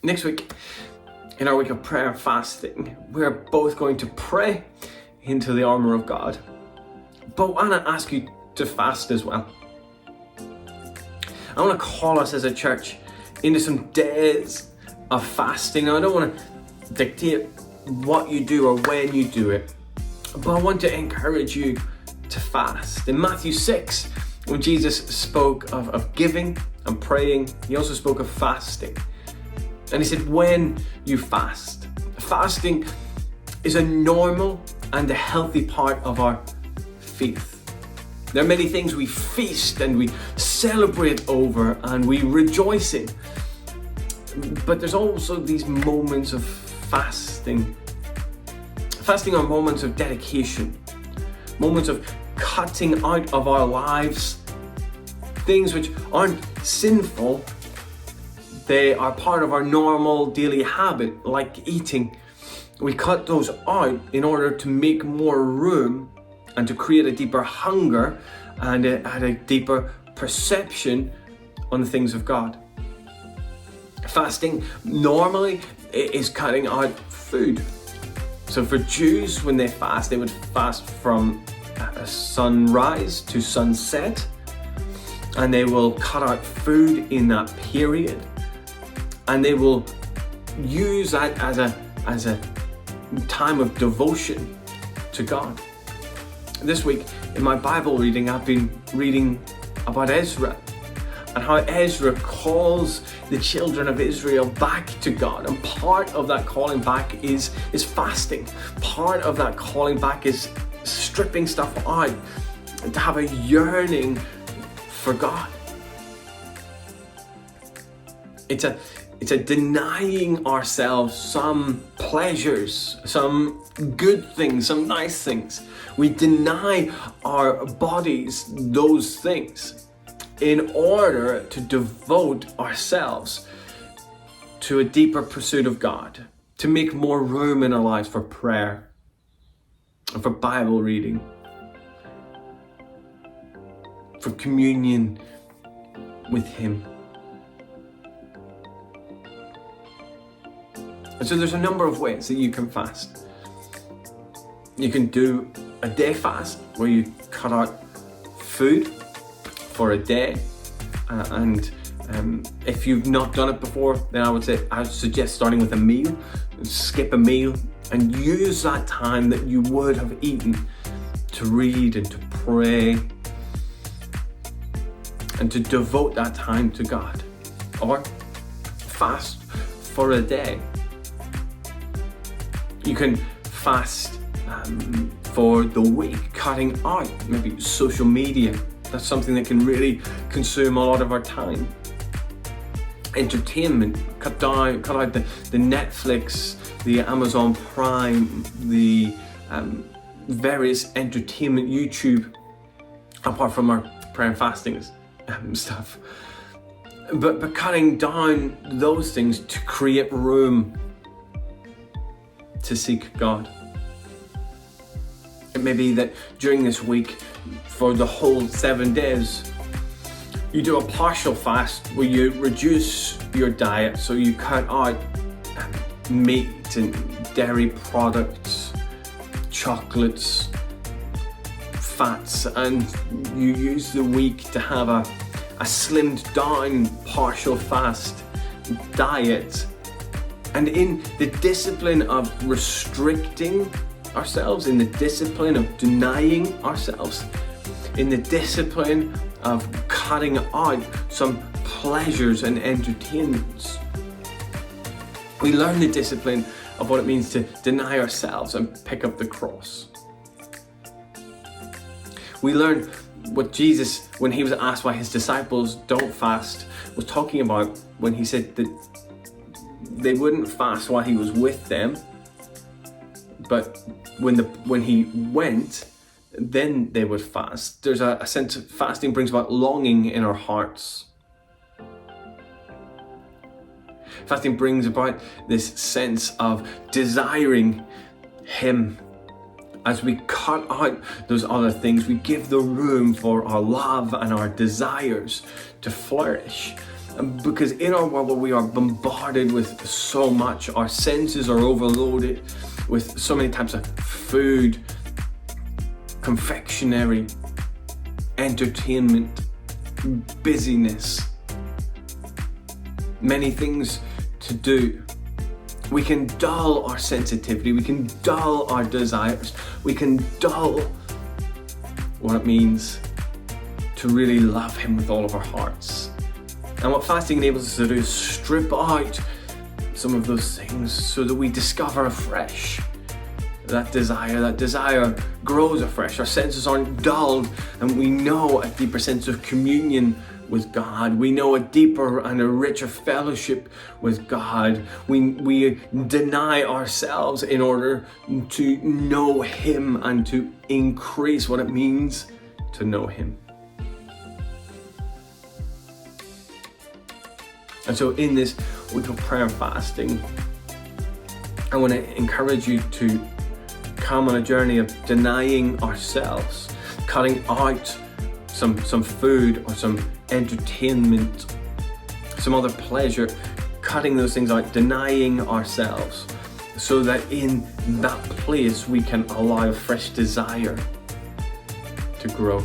Next week, in our week of prayer and fasting, we're both going to pray into the armor of God. But I want to ask you to fast as well. I want to call us as a church into some days of fasting. Now, I don't want to dictate what you do or when you do it, but I want to encourage you to fast. In Matthew 6, when Jesus spoke of giving and praying, he also spoke of fasting. And he said, when you fast, fasting is a normal and a healthy part of our faith. There are many things we feast and we celebrate over and we rejoice in. But there's also these moments of fasting. Fasting are moments of dedication, moments of cutting out of our lives things which aren't sinful. They are part of our normal daily habit, like eating. We cut those out in order to make more room and to create a deeper hunger and a deeper perception on the things of God. Fasting normally is cutting out food. So for Jews, when they fast, they would fast from sunrise to sunset, and they will cut out food in that period, and they will use that as a time of devotion to God. This week in my Bible reading, I've been reading about Ezra and how Ezra calls the children of Israel back to God. And part of that calling back is fasting. Part of that calling back is stripping stuff out and to have a yearning for God. It's a denying ourselves some pleasures, some good things, some nice things. We deny our bodies those things in order to devote ourselves to a deeper pursuit of God, to make more room in our lives for prayer and for Bible reading, for communion with Him. And so there's a number of ways that you can fast. You can do a day fast where you cut out food for a day, and if you've not done it before, then I would suggest starting with a meal. Skip a meal and use that time that you would have eaten to read and to pray and to devote that time to God. Or fast for a day. You can fast for the week, cutting out maybe social media. That's something that can really consume a lot of our time. Entertainment, cut out the Netflix, the Amazon Prime, the various entertainment YouTube, apart from our prayer and fasting stuff. But cutting down those things to create room to seek God. It may be that during this week, for the whole 7 days, you do a partial fast where you reduce your diet, so you cut out meat and dairy products, chocolates, fats, and you use the week to have a slimmed down partial fast diet. And in the discipline of restricting ourselves, in the discipline of denying ourselves, in the discipline of cutting out some pleasures and entertainments, we learn the discipline of what it means to deny ourselves and pick up the cross. We learn what Jesus, when he was asked why his disciples don't fast, was talking about when he said that they wouldn't fast while he was with them, but when he went, then they would fast. There's a sense of fasting brings about longing in our hearts. Fasting brings about this sense of desiring Him. As we cut out those other things, we give the room for our love and our desires to flourish. Because in our world where we are bombarded with so much, our senses are overloaded with so many types of food, confectionery, entertainment, busyness, many things to do. We can dull our sensitivity, we can dull our desires, we can dull what it means to really love Him with all of our hearts. And what fasting enables us to do is strip out some of those things so that we discover afresh that desire grows afresh. Our senses aren't dulled, and we know a deeper sense of communion with God. We know a deeper and a richer fellowship with God. We deny ourselves in order to know Him and to increase what it means to know Him. And so in this week of prayer and fasting, I want to encourage you to come on a journey of denying ourselves, cutting out some food or some entertainment, some other pleasure, cutting those things out, denying ourselves, so that in that place we can allow a fresh desire to grow.